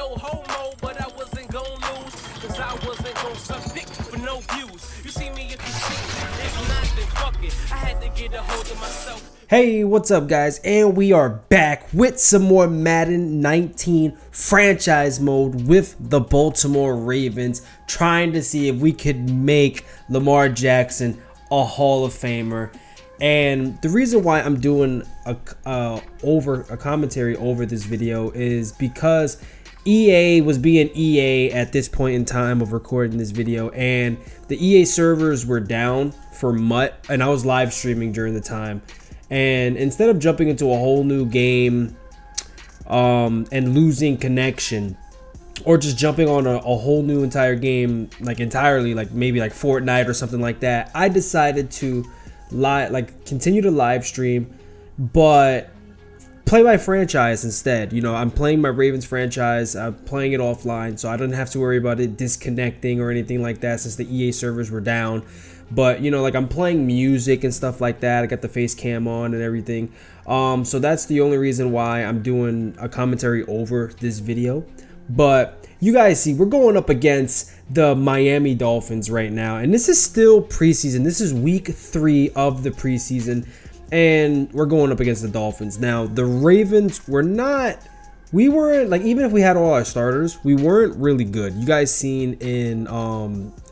no homo, but I wasn't gon' lose, cause I wasn't gon' suck dick for no views. You see me if you see me, if not then fuck it. I had to get a hold of myself. Hey, what's up guys? And we are back with some more Madden 19 franchise mode with the Baltimore Ravens, trying to see if we could make Lamar Jackson a Hall of Famer. And the reason why I'm doing a commentary over this video is because EA was being EA at this point in time of recording this video, and the EA servers were down for MUT, and I was live streaming during the time. And instead of jumping into a whole new game and losing connection, or just jumping on a whole new entire game, like entirely, like maybe like Fortnite or something like that, I decided to continue to live stream, but play my franchise instead. You know, I'm playing my Ravens franchise. I'm playing it offline, so I don't have to worry about it disconnecting or anything like that since the EA servers were down. But you know, like, I'm playing music and stuff like that. I got the face cam on and everything. So that's the only reason why I'm doing a commentary over this video. But you guys see, we're going up against the Miami Dolphins right now, and this is still preseason. This is week 3 of the preseason, and we're going up against the Dolphins. Now, the Ravens we weren't, like, even if we had all our starters, we weren't really good. You guys seen in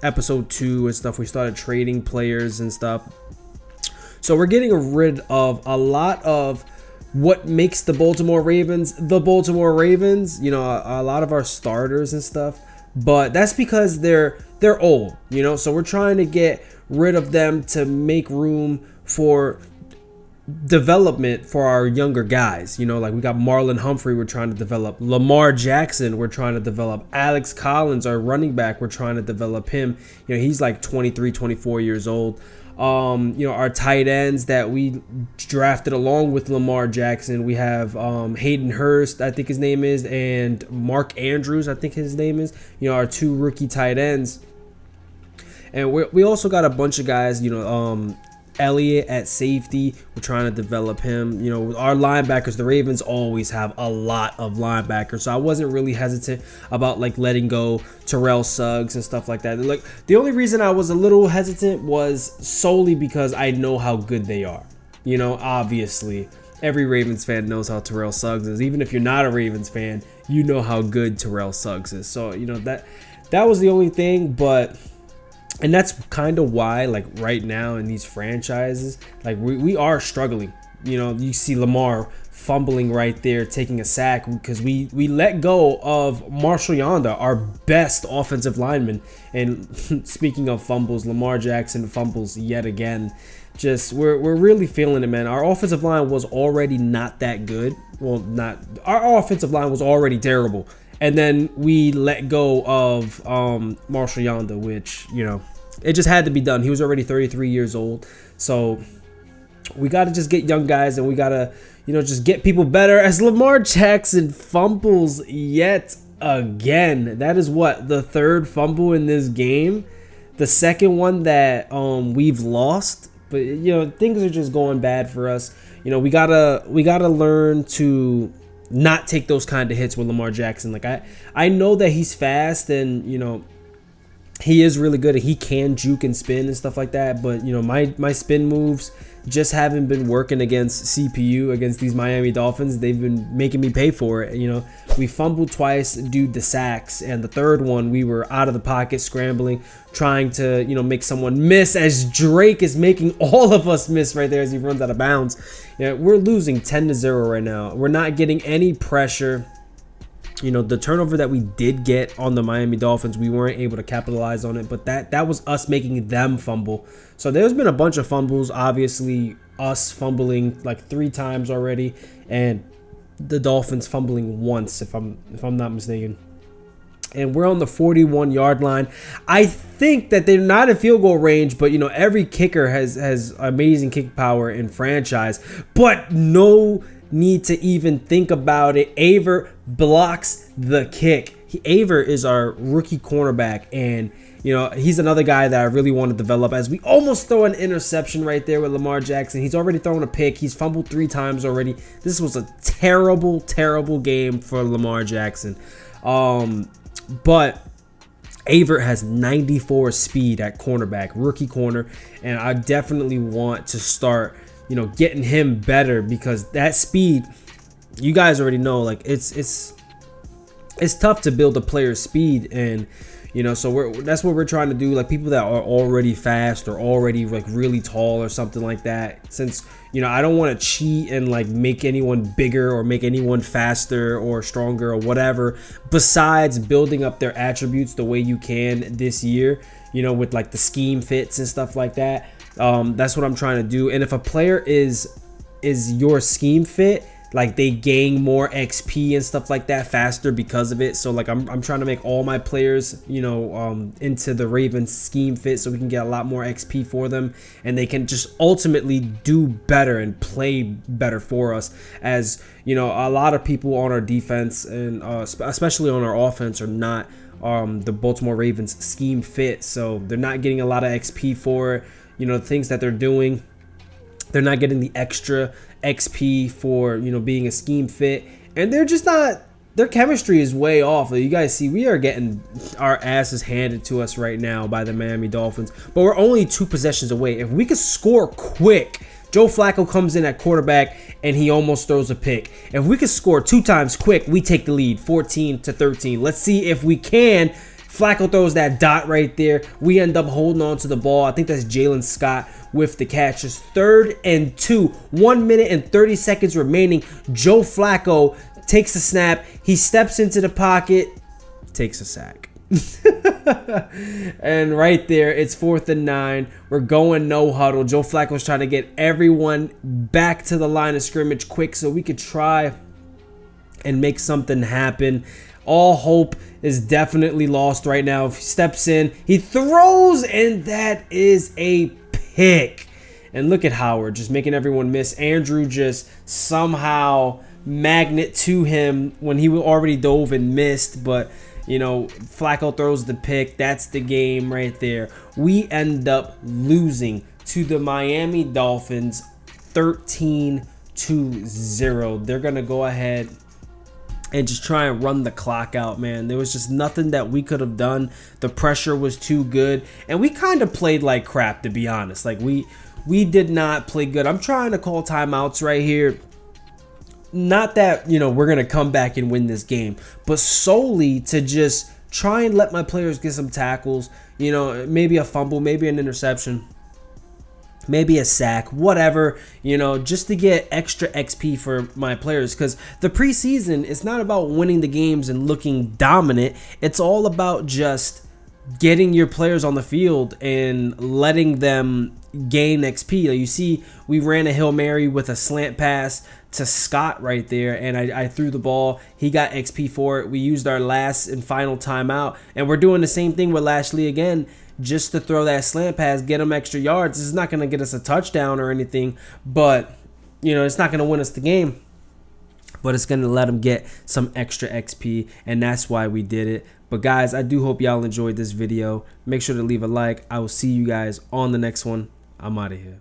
episode 2 and stuff, we started trading players and stuff. So we're getting rid of a lot of what makes the Baltimore Ravens, you know, a lot of our starters and stuff. But that's because they're old, you know, so we're trying to get rid of them to make room for development for our younger guys. You know, like, we got Marlon Humphrey we're trying to develop, Lamar Jackson we're trying to develop, Alex Collins, our running back, we're trying to develop him. You know, he's like 23, 24 years old. You know, our tight ends that we drafted along with Lamar Jackson, we have Hayden Hurst, I think his name is, and Mark Andrews, I think his name is, you know, our 2 rookie tight ends. And we also got a bunch of guys, you know, Elliott at safety, we're trying to develop him. You know, our linebackers, the Ravens always have a lot of linebackers, so I wasn't really hesitant about, like, letting go Terrell Suggs and stuff like that. Like, the only reason I was a little hesitant was solely because I know how good they are. You know, obviously every Ravens fan knows how Terrell Suggs is. Even if you're not a Ravens fan, you know how good Terrell Suggs is. So, you know, that was the only thing. But and that's kind of why, like, right now in these franchises, like, we are struggling. You know, you see Lamar fumbling right there, taking a sack because we let go of Marshall Yanda, our best offensive lineman. And speaking of fumbles, Lamar Jackson fumbles yet again. Just we're really feeling it, man. Our offensive line was already not that good. Well, our offensive line was already terrible. And then we let go of Marshall Yanda, which, you know, it just had to be done. He was already 33 years old. So we got to just get young guys, and we got to, you know, just get people better. As Lamar Jackson fumbles yet again. That is what, the 3rd fumble in this game. The 2nd one that we've lost. But, you know, things are just going bad for us. You know, we gotta learn to not take those kind of hits with Lamar Jackson. Like, I know that he's fast, and, you know, he is really good, and he can juke and spin and stuff like that. But, you know, my spin moves just haven't been working against CPU, against these Miami Dolphins. They've been making me pay for it. You know, we fumbled twice due to sacks, and the 3rd one we were out of the pocket scrambling, trying to, you know, make someone miss, as Drake is making all of us miss right there as he runs out of bounds. You know, we're losing 10-0 right now. We're not getting any pressure. You know, the turnover that we did get on the Miami Dolphins, we weren't able to capitalize on it, but that was us making them fumble. So there's been a bunch of fumbles, obviously us fumbling like 3 times already, and the Dolphins fumbling once, if I'm not mistaken. And we're on the 41-yard line. I think that they're not in field goal range, but, you know, every kicker has amazing kick power in franchise, but no need to even think about it. Aver blocks the kick. Aver is our rookie cornerback, and, you know, he's another guy that I really want to develop, as we almost throw an interception right there with Lamar Jackson. He's already thrown a pick. He's fumbled 3 times already. This was a terrible, terrible game for Lamar Jackson. But Avert has 94 speed at cornerback, rookie corner, and I definitely want to start, you know, getting him better, because that speed, you guys already know, like it's tough to build a player's speed. And you know, so that's what we're trying to do. Like people that are already fast or already like really tall or something like that. Since, you know, I don't want to cheat and like make anyone bigger or make anyone faster or stronger or whatever, besides building up their attributes the way you can this year, you know, with like the scheme fits and stuff like that. That's what I'm trying to do. And if a player is your scheme fit, like they gain more XP and stuff like that faster because of it. So like I'm trying to make all my players, you know, into the Ravens scheme fit, so we can get a lot more XP for them, and they can just ultimately do better and play better for us. As you know, a lot of people on our defense and especially on our offense are not the Baltimore Ravens scheme fit, so they're not getting a lot of XP for, you know, the things that they're doing. They're not getting the extra XP for, you know, being a scheme fit, and they're just not, their chemistry is way off. You guys see, we are getting our asses handed to us right now by the Miami Dolphins, but we're only 2 possessions away. If we could score quick, Joe Flacco comes in at quarterback and he almost throws a pick. If we could score 2 times quick, we take the lead 14-13. Let's see if we can. Flacco throws that dot right there. We end up holding on to the ball. I think that's Jalen Scott with the catch. It's 3rd and 2. 1 minute and 30 seconds remaining. Joe Flacco takes the snap. He steps into the pocket, takes a sack. And right there, it's 4th and 9. We're going no huddle. Joe Flacco's trying to get everyone back to the line of scrimmage quick so we could try and make something happen. All hope is definitely lost right now. He steps in, he throws, and that is a pick. And look at Howard just making everyone miss. Andrew just somehow magnet to him when he already dove and missed. But, you know, Flacco throws the pick. That's the game right there. We end up losing to the Miami Dolphins 13-0. They're going to go ahead and just try and run the clock out, man. There was just nothing that we could have done. The pressure was too good, and we kind of played like crap, to be honest. Like we did not play good. I'm trying to call timeouts right here. Not that, you know, we're gonna come back and win this game, but solely to just try and let my players get some tackles. You know, maybe a fumble, maybe an interception, maybe a sack, whatever, you know, just to get extra XP for my players. Because the preseason, it's not about winning the games and looking dominant. It's all about just getting your players on the field and letting them gain XP. Like you see, we ran a Hail Mary with a slant pass to Scott right there, and I threw the ball. He got XP for it. We used our last and final timeout, and we're doing the same thing with Lashley again, just to throw that slant pass, get him extra yards. This is not going to get us a touchdown or anything, but, you know, it's not going to win us the game. But it's going to let him get some extra XP, and that's why we did it. But, guys, I do hope y'all enjoyed this video. Make sure to leave a like. I will see you guys on the next one. I'm out of here.